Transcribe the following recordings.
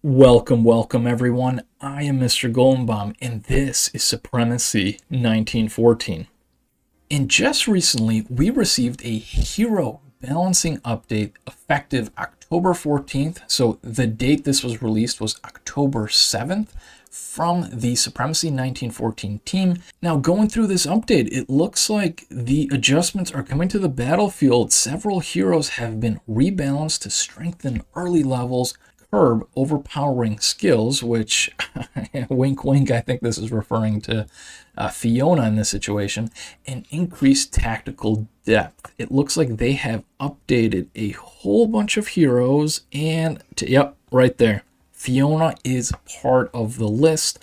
Welcome everyone. I am Mr. Goldenbaum, and this is Supremacy 1914. And just recently, we received a hero balancing update effective October 14th. So the date this was released was October 7th from the Supremacy 1914 team. Now, going through this update, it looks like the adjustments are coming to the battlefield. Several heroes have been rebalanced to strengthen early levels, curb overpowering skills, which, wink wink, I think this is referring to Fiona in this situation, and increased tactical depth. It looks like they have updated a whole bunch of heroes, and yep, right there, Fiona is part of the list.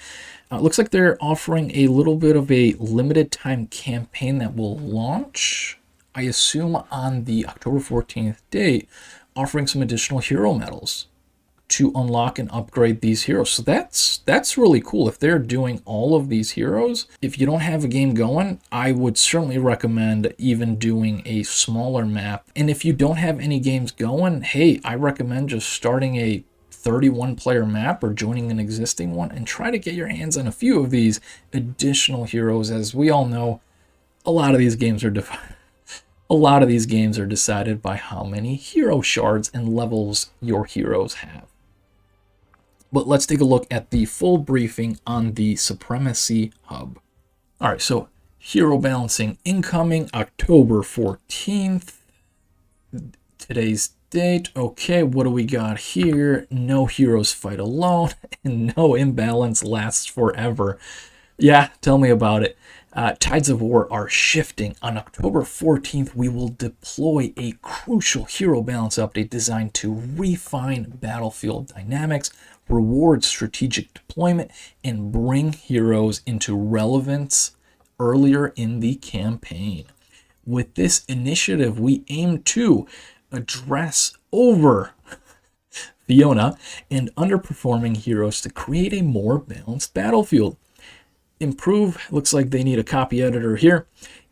It looks like they're offering a little bit of a limited time campaign that will launch, I assume, on the October 14th date, offering some additional hero medals to unlock and upgrade these heroes. So that's really cool. If they're doing all of these heroes, if you don't have a game going, I would certainly recommend even doing a smaller map. And if you don't have any games going, hey, I recommend just starting a 31 player map or joining an existing one and try to get your hands on a few of these additional heroes. As we all know, a lot of these games are decided by how many hero shards and levels your heroes have. But let's take a look at the full briefing on the Supremacy Hub. All right, so hero balancing incoming October 14th. Today's date. Okay, what do we got here? No heroes fight alone, and no imbalance lasts forever. Yeah, tell me about it. Tides of war are shifting. On October 14th, we will deploy a crucial hero balance update designed to refine battlefield dynamics, reward strategic deployment, and bring heroes into relevance earlier in the campaign. With this initiative, we aim to address over Fiona and underperforming heroes to create a more balanced battlefield. Improve, looks like they need a copy editor here.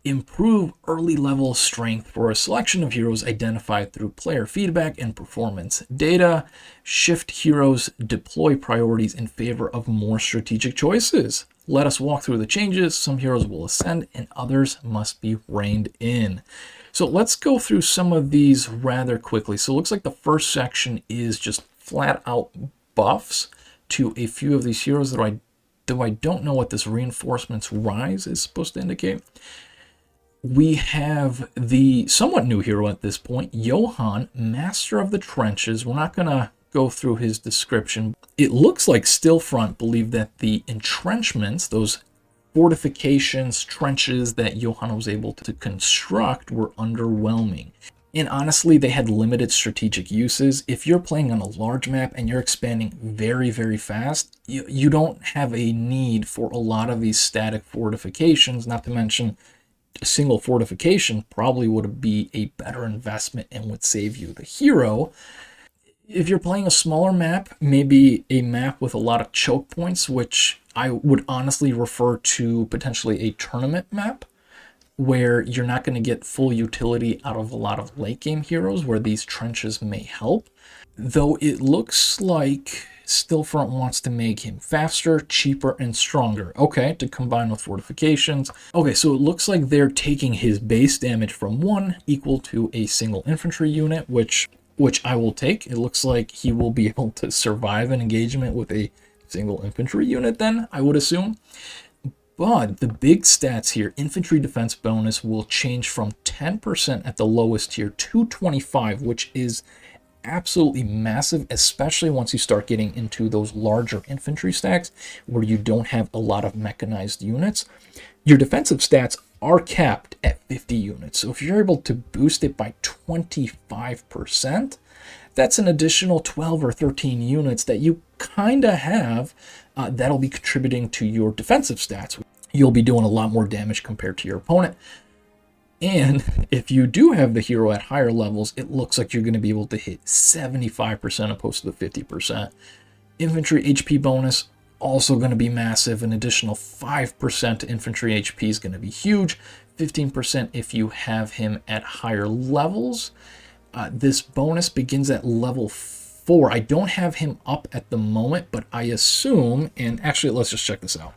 Improve early level strength for a selection of heroes identified through player feedback and performance data. Shift heroes deploy priorities in favor of more strategic choices. Let us walk through the changes. Some heroes will ascend and others must be reined in. So let's go through some of these rather quickly. So it looks like the first section is just flat out buffs to a few of these heroes that I don't know what this reinforcements rise is supposed to indicate. We have the somewhat new hero at this point, Johann, Master of the Trenches. We're not going to go through his description. It looks like Stillfront believed that the entrenchments, those fortifications, trenches that Johann was able to construct, were underwhelming. And honestly, they had limited strategic uses. If you're playing on a large map and you're expanding very, very fast, you don't have a need for a lot of these static fortifications, not to mention a single fortification probably would be a better investment and would save you the hero. If you're playing a smaller map, maybe a map with a lot of choke points, which I would honestly refer to potentially a tournament map, where you're not going to get full utility out of a lot of late game heroes where these trenches may help. Though it looks like Stillfront wants to make him faster, cheaper, and stronger. Okay, to combine with fortifications. Okay, so it looks like they're taking his base damage from 1 equal to a single infantry unit, which I will take. It looks like he will be able to survive an engagement with a single infantry unit then, I would assume. But the big stats here, infantry defense bonus will change from 10% at the lowest tier to 25%, which is absolutely massive, especially once you start getting into those larger infantry stacks where you don't have a lot of mechanized units. Your defensive stats are capped at 50 units. So if you're able to boost it by 25%, that's an additional 12 or 13 units that you kind of have that'll be contributing to your defensive stats. You'll be doing a lot more damage compared to your opponent. And if you do have the hero at higher levels, it looks like you're going to be able to hit 75% opposed to the 50%. Infantry HP bonus, also going to be massive. An additional 5% to infantry HP is going to be huge. 15% if you have him at higher levels. This bonus begins at level 4. I don't have him up at the moment, but I assume, and actually let's just check this out.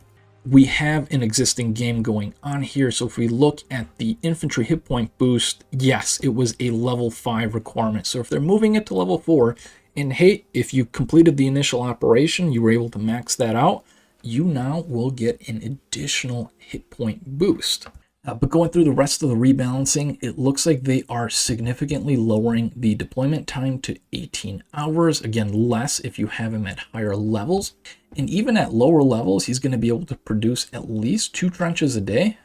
We have an existing game going on here. So if we look at the infantry hit point boost, yes, it was a level 5 requirement. So if they're moving it to level 4, and hey, if you completed the initial operation, you were able to max that out, you now will get an additional hit point boost. But going through the rest of the rebalancing, it looks like they are significantly lowering the deployment time to 18 hours. Again, less if you have him at higher levels. And even at lower levels, he's going to be able to produce at least 2 trenches a day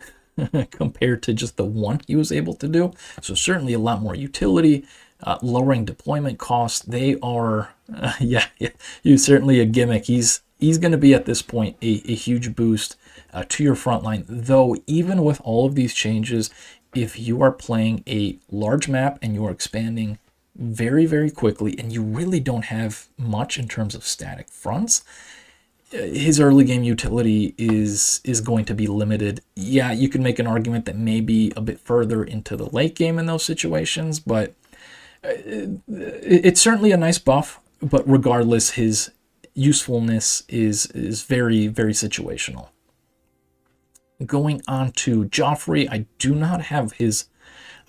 compared to just the 1 he was able to do. So certainly a lot more utility, lowering deployment costs. They are, he's certainly a gimmick. He's going to be at this point a huge boost to your front line. Though even with all of these changes, if you are playing a large map and you are expanding very, very quickly and you really don't have much in terms of static fronts, his early game utility is going to be limited. Yeah, you can make an argument that maybe a bit further into the late game in those situations, but it's certainly a nice buff. But regardless, his usefulness is very, very situational. Going on to Joffrey, I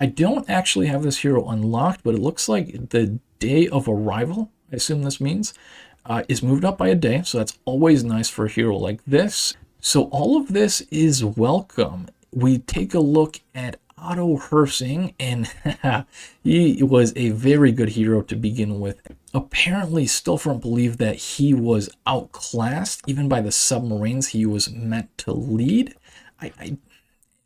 don't actually have this hero unlocked, but it looks like the day of arrival, I assume this means, is moved up by a day. So that's always nice for a hero like this. So all of this is welcome. We take a look at Otto Hersing, and he was a very good hero to begin with. Apparently, Stillfront believed that he was outclassed even by the submarines he was meant to lead.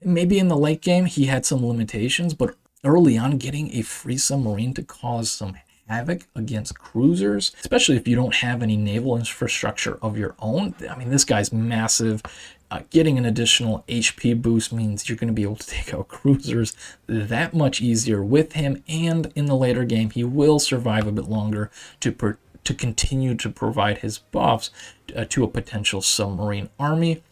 Maybe in the late game he had some limitations, but early on, getting a free submarine to cause some havoc against cruisers, especially if you don't have any naval infrastructure of your own. I mean, this guy's massive. Getting an additional HP boost means you're going to be able to take out cruisers that much easier with him, and in the later game he will survive a bit longer to continue to provide his buffs to a potential submarine army.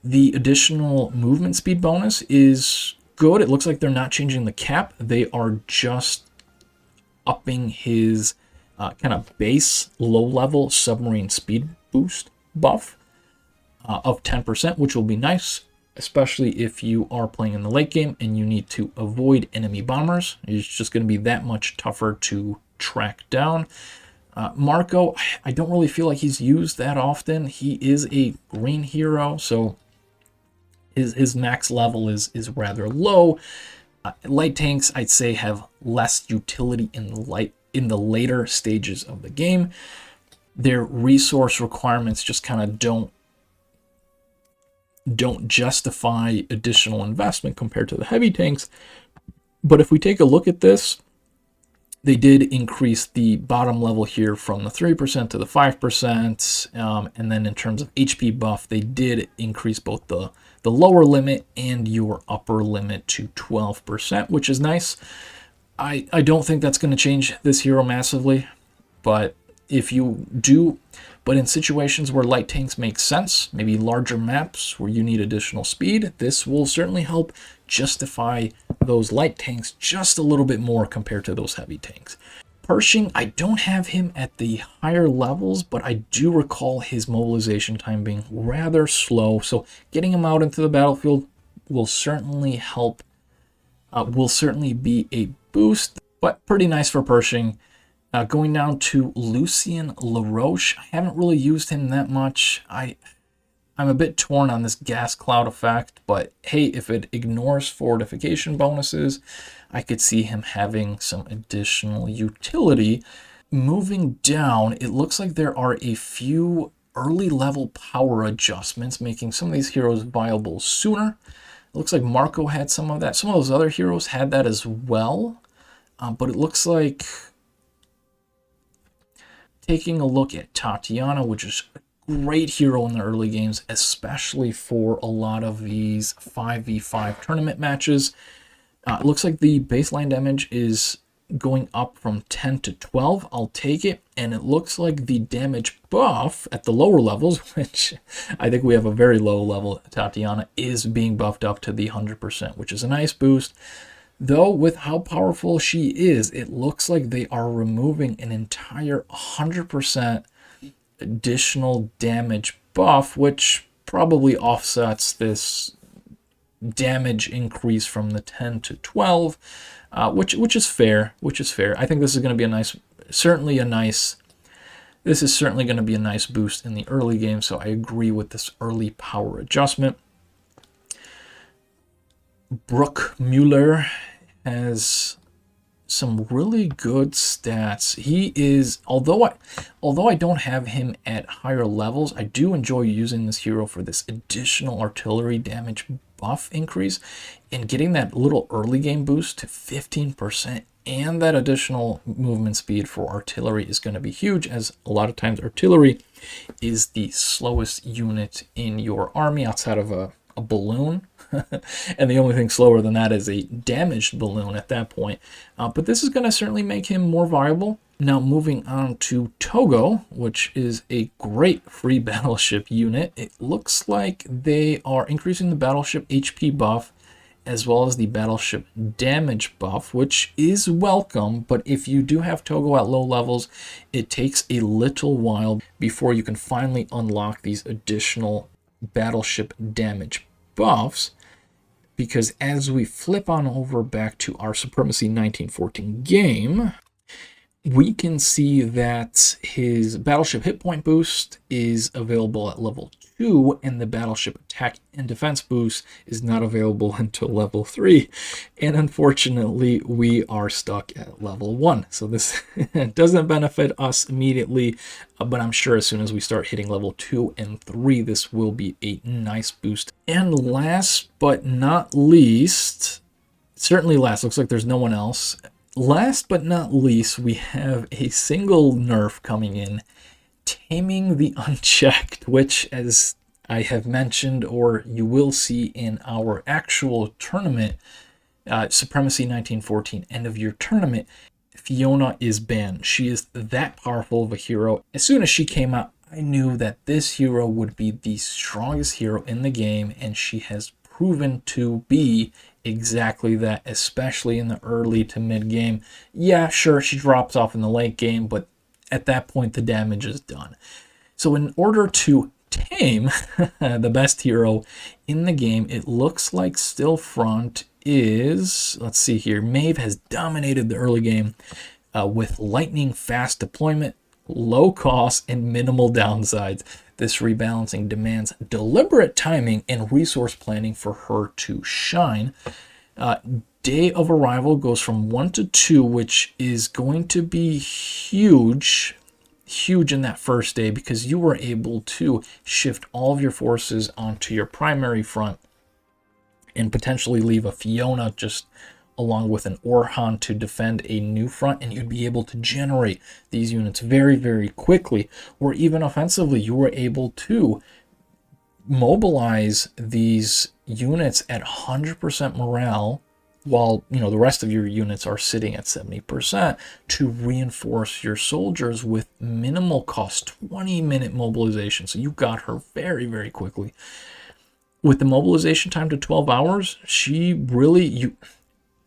The additional movement speed bonus is good. It looks like they're not changing the cap. They are just upping his kind of base low-level submarine speed boost buff of 10%, which will be nice, especially if you are playing in the late game and you need to avoid enemy bombers. It's just going to be that much tougher to track down. Marco, I don't really feel like he's used that often. He is a green hero, so his max level is rather low. Light tanks, I'd say, have less utility in the later stages of the game. Their resource requirements just kind of don't justify additional investment compared to the heavy tanks. But if we take a look at this, they did increase the bottom level here from the 3% to the 5%. And then in terms of HP buff, they did increase both the lower limit and your upper limit to 12%, which is nice. I don't think that's going to change this hero massively, but if you do, but in situations where light tanks make sense, maybe larger maps where you need additional speed, this will certainly help justify those light tanks just a little bit more compared to those heavy tanks. Pershing, I don't have him at the higher levels, but I do recall his mobilization time being rather slow, so getting him out into the battlefield will certainly help, will certainly be a boost, but pretty nice for Pershing. Going down to Lucien LaRoche, I haven't really used him that much. I'm a bit torn on this gas cloud effect, but hey, if it ignores fortification bonuses, I could see him having some additional utility. Moving down, it looks like there are a few early level power adjustments, making some of these heroes viable sooner. It looks like Marco had some of that. Some of those other heroes had that as well, but it looks like, taking a look at Tatiana, which is a great hero in the early games, especially for a lot of these 5v5 tournament matches. It looks like the baseline damage is going up from 10 to 12. I'll take it. And it looks like the damage buff at the lower levels, which I think we have a very low level, Tatiana, is being buffed up to the 100%, which is a nice boost. Though with how powerful she is, it looks like they are removing an entire 100% additional damage buff, which probably offsets this damage increase from the 10 to 12, which is fair. I think this is going to be this is certainly going to be a nice boost in the early game, so I agree with this early power adjustment. Brooke Mueller has some really good stats. He is, although I don't have him at higher levels, I do enjoy using this hero for this additional artillery damage buff increase and getting that little early game boost to 15%, and that additional movement speed for artillery is going to be huge, as a lot of times artillery is the slowest unit in your army outside of a balloon. And the only thing slower than that is a damaged balloon at that point. But this is going to certainly make him more viable. Now moving on to Togo, which is a great free battleship unit. It looks like they are increasing the battleship HP buff as well as the battleship damage buff, which is welcome. But if you do have Togo at low levels, it takes a little while before you can finally unlock these additional battleship damage buffs, because as we flip on over back to our Supremacy 1914 game, we can see that his battleship hit point boost is available at level 2, and the battleship attack and defense boost is not available until level 3. And unfortunately, we are stuck at level 1. So this doesn't benefit us immediately, but I'm sure as soon as we start hitting level 2 and 3, this will be a nice boost. And last but not least, certainly last, looks like there's no one else. Last but not least, we have a single nerf coming in, Taming the Unchecked, which, as I have mentioned, or you will see in our actual tournament, Supremacy 1914 end of year tournament, Fiona is banned. She is that powerful of a hero. As soon as she came out, I knew that this hero would be the strongest hero in the game, and she has proven to be exactly that, especially in the early to mid game. Yeah, sure, she drops off in the late game, but at that point the damage is done. So in order to tame the best hero in the game, it looks like still front is, let's see here, Maeve has dominated the early game with lightning fast deployment, low cost, and minimal downsides. This rebalancing demands deliberate timing and resource planning for her to shine. Day of arrival goes from 1 to 2, which is going to be huge in that first day, because you were able to shift all of your forces onto your primary front and potentially leave a Fiona just along with an Orhan to defend a new front, and you'd be able to generate these units very, very quickly. Or even offensively, you were able to mobilize these units at 100% morale, while the rest of your units are sitting at 70%, to reinforce your soldiers with minimal cost, 20-minute mobilization. So you got her very, very quickly. With the mobilization time to 12 hours,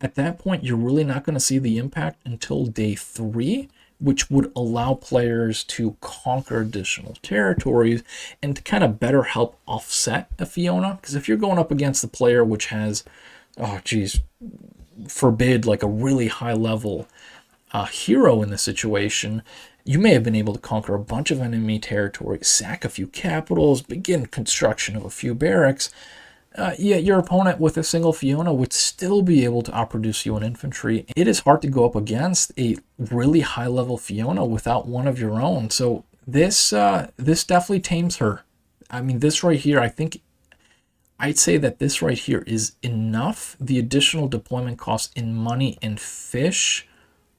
at that point, you're really not going to see the impact until day 3, which would allow players to conquer additional territories and to kind of better help offset a Fiona. Because if you're going up against the player which has, forbid, like a really high level hero in the situation, you may have been able to conquer a bunch of enemy territory, sack a few capitals, begin construction of a few barracks. Yet your opponent with a single Fiona would still be able to outproduce you in infantry. It is hard to go up against a really high level Fiona without one of your own. So this definitely tames her. I mean, this right here, I'd say that this right here is enough. The additional deployment costs in money and fish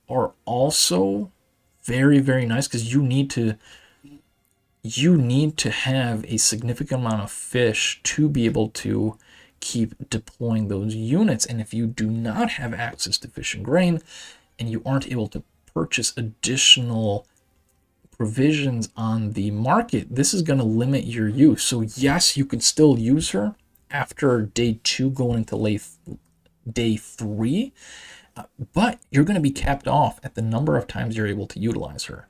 are also very, very nice, because you need to have a significant amount of fish to be able to keep deploying those units. And if you do not have access to fish and grain, and you aren't able to purchase additional provisions on the market, this is going to limit your use. So yes, you can still use her after day 2 going into day 3, but you're going to be capped off at the number of times you're able to utilize her.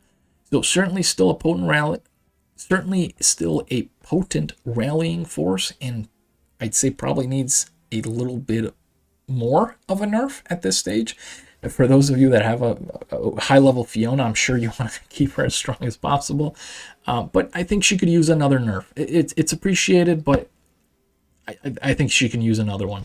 So certainly still a potent rally, certainly still a potent rallying force, and I'd say probably needs a little bit more of a nerf at this stage. For those of you that have a high-level Fiona, I'm sure you want to keep her as strong as possible. But I think she could use another nerf. It's appreciated, but I think she can use another one.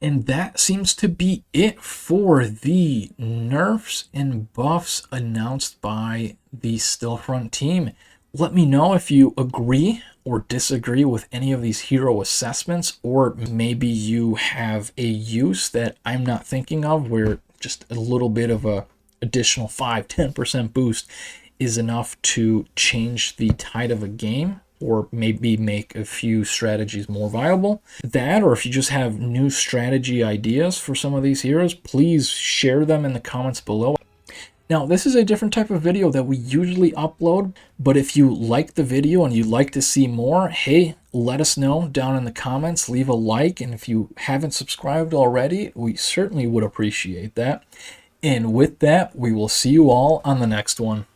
And that seems to be it for the nerfs and buffs announced by the Stillfront team. Let me know if you agree or disagree with any of these hero assessments, or maybe you have a use that I'm not thinking of where just a little bit of a additional 5-10% boost is enough to change the tide of a game, or maybe make a few strategies more viable. That, or if you just have new strategy ideas for some of these heroes, please share them in the comments below. Now, this is a different type of video that we usually upload, but if you like the video and you'd like to see more, hey, let us know down in the comments, leave a like, and if you haven't subscribed already, we certainly would appreciate that. And with that, we will see you all on the next one.